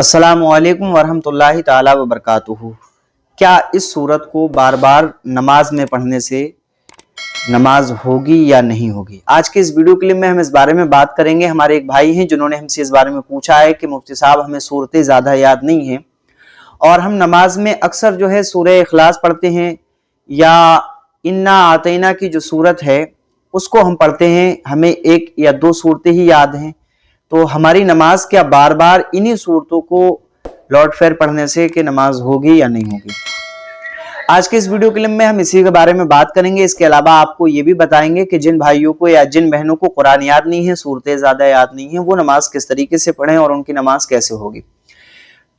अस्सलामु अलैकुम वरहमतुल्लाहि ताला वबरकातुहू। क्या इस सूरत को बार बार नमाज में पढ़ने से नमाज होगी या नहीं होगी? आज के इस वीडियो क्लिप में हम इस बारे में बात करेंगे। हमारे एक भाई हैं जिन्होंने हमसे इस बारे में पूछा है कि मुफ्ती साहब हमें सूरतें ज़्यादा याद नहीं हैं और हम नमाज में अक्सर जो है सूरह इखलास पढ़ते हैं या इन्ना आतैना की जो सूरत है उसको हम पढ़ते हैं, हमें एक या दो सूरतें ही याद हैं, तो हमारी नमाज क्या बार बार इन्हीं सूरतों को लौट फेर पढ़ने से कि नमाज होगी या नहीं होगी? आज के इस वीडियो क्लिप में हम इसी के बारे में बात करेंगे। इसके अलावा आपको ये भी बताएंगे कि जिन भाइयों को या जिन बहनों को कुरान याद नहीं है, सूरतें ज्यादा याद नहीं है, वो नमाज किस तरीके से पढ़ें और उनकी नमाज कैसे होगी।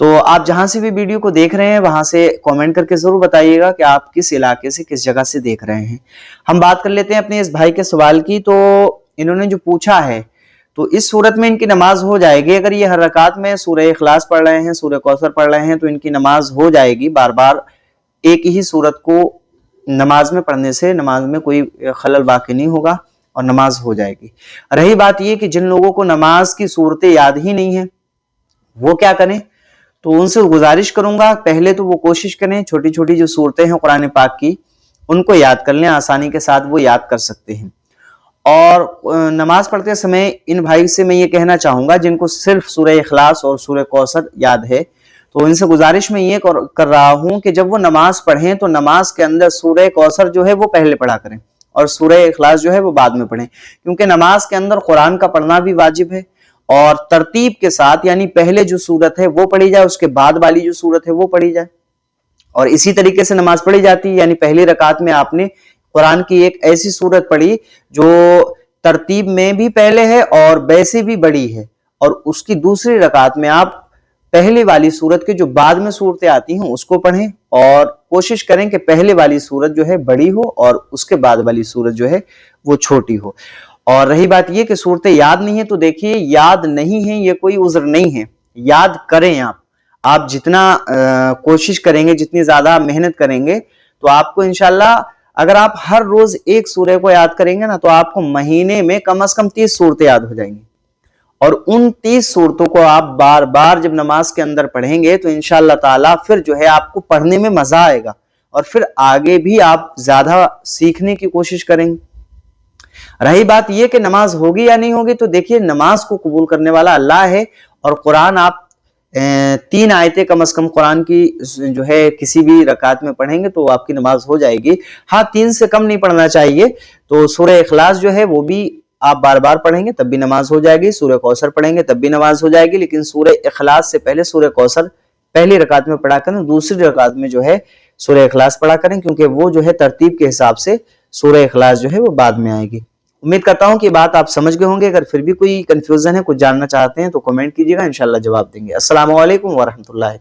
तो आप जहां से भी वीडियो को देख रहे हैं वहां से कमेंट करके जरूर बताइएगा कि आप किस इलाके से, किस जगह से देख रहे हैं। हम बात कर लेते हैं अपने इस भाई के सवाल की। तो इन्होंने जो पूछा है, तो इस सूरत में इनकी नमाज हो जाएगी। अगर ये हर रकात में सूरह इखलास पढ़ रहे हैं, सूरह कौसर पढ़ रहे हैं, तो इनकी नमाज हो जाएगी। बार बार एक ही सूरत को नमाज में पढ़ने से नमाज में कोई खलल वाक़ई नहीं होगा और नमाज हो जाएगी। रही बात ये कि जिन लोगों को नमाज की सूरतें याद ही नहीं है वो क्या करें, तो उनसे गुजारिश करूंगा पहले तो वो कोशिश करें छोटी छोटी जो सूरतें हैं कुरान पाक की उनको याद कर लें, आसानी के साथ वो याद कर सकते हैं। और नमाज पढ़ते समय इन भाई से मैं ये कहना चाहूंगा जिनको सिर्फ सूरह इखलास और सूरह कौसर याद है, तो इनसे गुजारिश मैं ये कर रहा हूं कि जब वो नमाज पढ़ें तो नमाज के अंदर सूरह कौसर जो है वो पहले पढ़ा करें और सूरह इखलास जो है वो बाद में पढ़ें, क्योंकि नमाज के अंदर कुरान का पढ़ना भी वाजिब है और तरतीब के साथ, यानी पहले जो सूरत है वो पढ़ी जाए, उसके बाद वाली जो सूरत है वो पढ़ी जाए। और इसी तरीके से नमाज पढ़ी जाती है, यानी पहली रकात में आपने कुरान की एक ऐसी सूरत पढ़ी जो तरतीब में भी पहले है और वैसे भी बड़ी है, और उसकी दूसरी रकात में आप पहले वाली सूरत के जो बाद में सूरतें आती हैं उसको पढ़ें और कोशिश करें कि पहले वाली सूरत जो है बड़ी हो और उसके बाद वाली सूरत जो है वो छोटी हो। और रही बात ये कि सूरतें याद नहीं है, तो देखिए याद नहीं है ये कोई उज़्र नहीं है, याद करें। आप जितना कोशिश करेंगे, जितनी ज्यादा मेहनत करेंगे, तो आपको इंशाल्लाह अगर आप हर रोज एक सूरह को याद करेंगे ना, तो आपको महीने में कम से कम 30 सूरतें याद हो जाएंगी। और उन 30 सूरतों को आप बार बार जब नमाज के अंदर पढ़ेंगे तो इंशाअल्लाह ताला फिर जो है आपको पढ़ने में मजा आएगा और फिर आगे भी आप ज्यादा सीखने की कोशिश करेंगे। रही बात यह कि नमाज होगी या नहीं होगी, तो देखिए नमाज को कबूल करने वाला अल्लाह है और कुरान आप 3 आयतें कम से कम कुरान की जो है किसी भी रकात में पढ़ेंगे तो आपकी नमाज हो जाएगी। हाँ, 3 से कम नहीं पढ़ना चाहिए। तो सूरह इखलास जो है वो भी आप बार बार पढ़ेंगे तब भी नमाज हो जाएगी, सूरह कौसर पढ़ेंगे तब भी नमाज हो जाएगी, लेकिन सूरह इखलास से पहले सूरह कौसर पहली रकात में पढ़ा करें, दूसरी रकात में जो है सूरह इखलास पढ़ा करें, क्योंकि वो जो है तरतीब के हिसाब से सूरह इखलास जो है वो बाद में आएगी। उम्मीद करता हूं कि बात आप समझ गए होंगे। अगर फिर भी कोई कंफ्यूजन है, कुछ जानना चाहते हैं तो कमेंट कीजिएगा, इंशाल्लाह जवाब देंगे। अस्सलामु अलैकुम वरहमतुल्लाहि ताला।